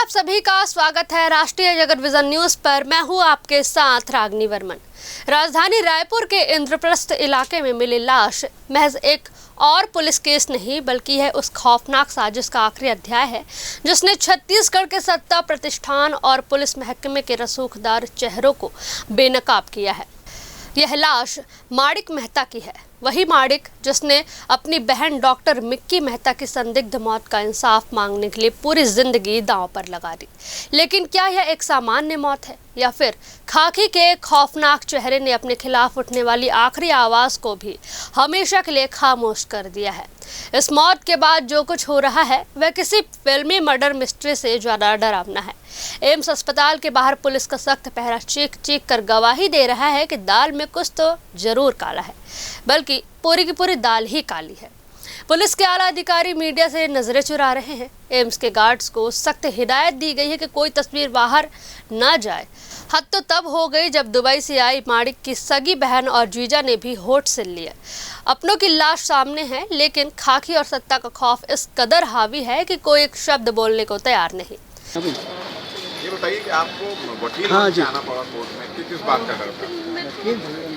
आप सभी का स्वागत है राष्ट्रीय जगत विजन न्यूज पर। मैं हूं आपके साथ रागनी वर्मन। राजधानी रायपुर के इंद्रप्रस्थ इलाके में मिली लाश महज एक और पुलिस केस नहीं बल्कि है उस खौफनाक साजिश का आखिरी अध्याय है जिसने छत्तीसगढ़ के सत्ता प्रतिष्ठान और पुलिस महकमे के रसूखदार चेहरों को बेनकाब किया है। यह लाश माणिक मेहता की है, वही माणिक जिसने अपनी बहन डॉक्टर मिक्की मेहता की संदिग्ध मौत का इंसाफ मांगने के लिए पूरी जिंदगी दांव पर लगा दी। लेकिन क्या यह एक सामान्य मौत है या फिर खाकी के खौफनाक चेहरे ने अपने खिलाफ उठने वाली आखिरी आवाज को भी हमेशा के लिए खामोश कर दिया है। इस मौत के बाद जो कुछ हो रहा है वह किसी फिल्मी मर्डर मिस्ट्री से ज्यादा डरावना है। एम्स अस्पताल के बाहर पुलिस का सख्त पहरा चीख चीख कर गवाही दे रहा है कि दाल में कुछ तो जरूर काला है, बल्कि पूरी की पूरी दाल ही काली है। पुलिस के आला अधिकारी मीडिया से नजरें चुरा रहे हैं। एम्स के गार्ड्स को सख्त हिदायत दी गई है कि कोई तस्वीर बाहर ना जाए। हद तो तब हो गई जब दुबई से आई माणिक की सगी बहन और जीजा ने भी होठ सिल लिया। अपनों की लाश सामने है, लेकिन खाकी और सत्ता का खौफ इस कदर हावी है कि कोई एक शब्द बोलने को तैयार नहीं। ये बताइए कि आपको वकील से आना पड़ा कोर्ट में, किस बात का डर था?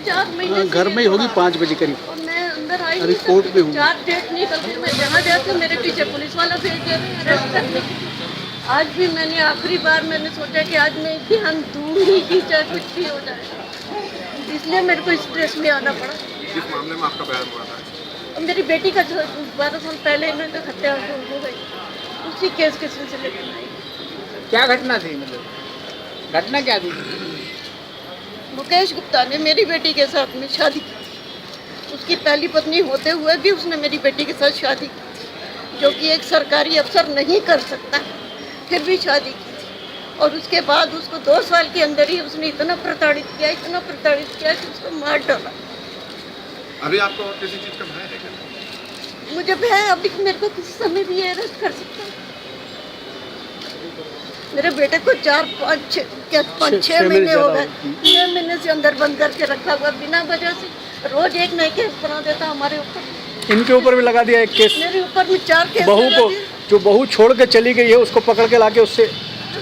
4 महीने घर में ही होगी 5 बजे करीब। मैं अंदर आई अरे कोर्ट में हूँ। 4 डेट निकलती मैं जहाँ जाती मेरे पीछे पुलिस वाला भेज दे रहे हैं अरेस्ट करने के लिए। आज भी मैंने आखिरी बार मैंने सोचा कि आज मैं ध्यान दूँ ही कि चाहे कुछ भी हो जाए, इसलिए मेरे को स्ट्रेस में आना पड़ा। किस मामले में आपका बयान हुआ था? मेरी बेटी का 12 साल पहले इन्होंने हत्या हो गई, उसी केस के सिलसिले में आई। क्या घटना थी, मतलब घटना क्या थी? मुकेश गुप्ता ने मेरी बेटी के साथ में शादी की। उसकी पहली पत्नी होते हुए भी उसने मेरी बेटी के साथ शादी की, जो कि एक सरकारी अफसर नहीं कर सकता, फिर भी शादी की थी। और उसके बाद उसको 2 साल के अंदर ही उसने इतना प्रताड़ित किया कि उसको मार डाला। अभी आपको और किसी चीज़ का भय है क्या? मुझे भय है अभी मेरे को किसी समय भी अरेस्ट कर सकता है। मेरे बेटे को 5-6 महीने हो गए, 6 महीने से अंदर बंद करके रखा हुआ बिना वजह से। रोज एक नए केस बना देता हमारे ऊपर। इनके ऊपर भी लगा दिया एक केस। मेरे ऊपर भी 4 केस। बहू को, जो बहू छोड़ के चली गई है उसको पकड़ के लाके उससे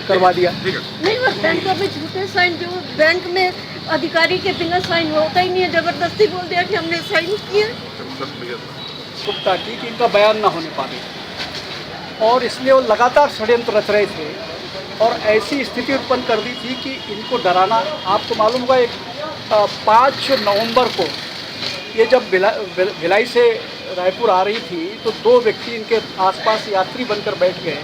करवा दिया। नहीं, और बैंकों में झूठे साइन, जो बैंक में अधिकारी के बिना साइन होता ही नहीं है, जबरदस्ती बोल दिया कि हमने साइन किया। गुप्ता की कि इनका बयान ना होने पाए और इसलिए वो लगातार षड्यंत्र रच रहे थे और ऐसी स्थिति उत्पन्न कर दी थी कि इनको डराना। आपको मालूम होगा 5 नवंबर को ये जब भिलाई से रायपुर आ रही थी तो 2 व्यक्ति इनके आसपास यात्री बनकर बैठ गए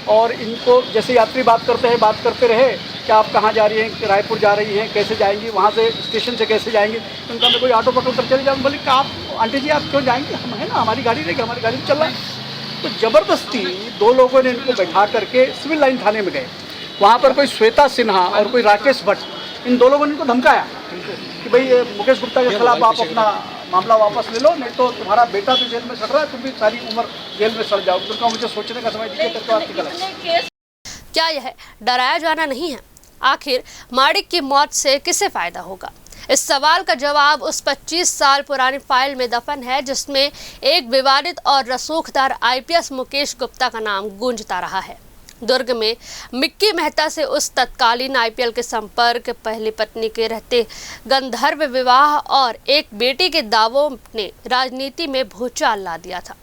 और इनको जैसे यात्री बात करते रहे कि आप कहाँ जा रही हैं, रायपुर जा रही हैं, कैसे जाएंगी, वहाँ से स्टेशन से कैसे जाएंगी। उनका मैं कोई ऑटो पकड़ कर चले जाऊँ। बोले कि आप आंटी जी आप क्यों जाएंगे, हम है ना, हमारी गाड़ी रहेगी, हमारी गाड़ी चल रहा है। तो ज़बरदस्ती 2 लोगों ने इनको बैठा करके सिविल लाइन थाने में गए। वहाँ पर कोई श्वेता सिन्हा और कोई राकेश भट्ट, इन 2 लोगों ने इनको धमकाया कि भाई मुकेश गुप्ता के खिलाफ आप अपना मामला वापस ले लो, नहीं तो तुम्हारा बेटा तो जेल में सड़ रहा है, तुम भी सारी उम्र जेल में सड़ जाओ। उनका मुझे सोचने का समय दीजिए तो आपकी गलत। क्या यह डराया जाना नहीं है? आखिर माणिक की मौत से किसे फायदा होगा? इस सवाल का जवाब उस 25 साल पुरानी फाइल में दफन है जिसमें एक विवादित और रसूखदार आईपीएस मुकेश गुप्ता का नाम गूंजता रहा है। दुर्ग में मिक्की मेहता से उस तत्कालीन आईपीएल के संपर्क, पहली पत्नी के रहते गंधर्व विवाह और एक बेटी के दावों ने राजनीति में भूचाल ला दिया था।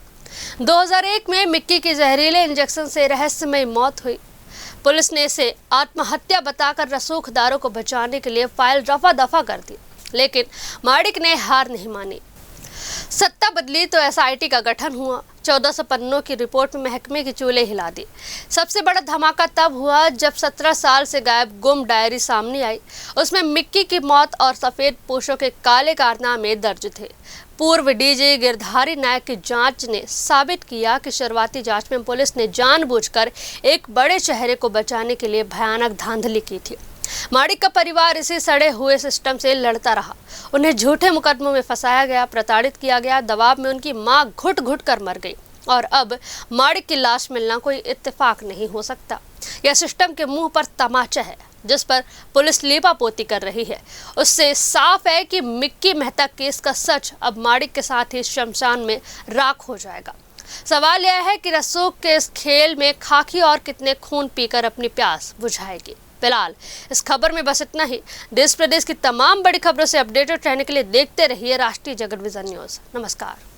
2001 में मिक्की की जहरीले इंजेक्शन से रहस्यमय मौत हुई। पुलिस ने इसे आत्महत्या बताकर रसूखदारों को बचाने के लिए फाइल रफा दफा कर दी, लेकिन माणिक ने हार नहीं मानी। सत्ता बदली तो एसआईटी का गठन हुआ। 1400 पन्नों की रिपोर्ट में महकमे की चूल्हे हिला दी। सबसे बड़ा धमाका तब हुआ जब 17 साल से गायब गुम डायरी सामने आई। उसमें मिक्की की मौत और सफेद पोशों के काले कारनामे दर्ज थे। पूर्व डीजी गिरधारी नायक की जांच ने साबित किया कि शुरुआती जांच में पुलिस ने जानबूझकर एक बड़े चेहरे को बचाने के लिए भयानक धांधली की थी। माणिक का परिवार इसी सड़े हुए सिस्टम से लड़ता रहा। उन्हें झूठे मुकदमों में फंसाया गया, प्रताड़ित किया गया। दबाव में उनकी मां घुट घुट कर मर गई और अब माणिक की लाश मिलना कोई इत्तेफाक नहीं हो सकता। यह सिस्टम के मुंह पर तमाचा है जिस पर पुलिस लीपापोती कर रही है। उससे साफ है कि मिक्की मेहता केस का सच अब माणिक के साथ ही शमशान में राख हो जाएगा। सवाल यह है कि रसूख के इस खेल में खाकी और कितने खून पीकर अपनी प्यास बुझाएगी। फिलहाल इस खबर में बस इतना ही। देश प्रदेश की तमाम बड़ी खबरों से अपडेटेड रहने के लिए देखते रहिए राष्ट्रीय जगत विजन न्यूज़। नमस्कार।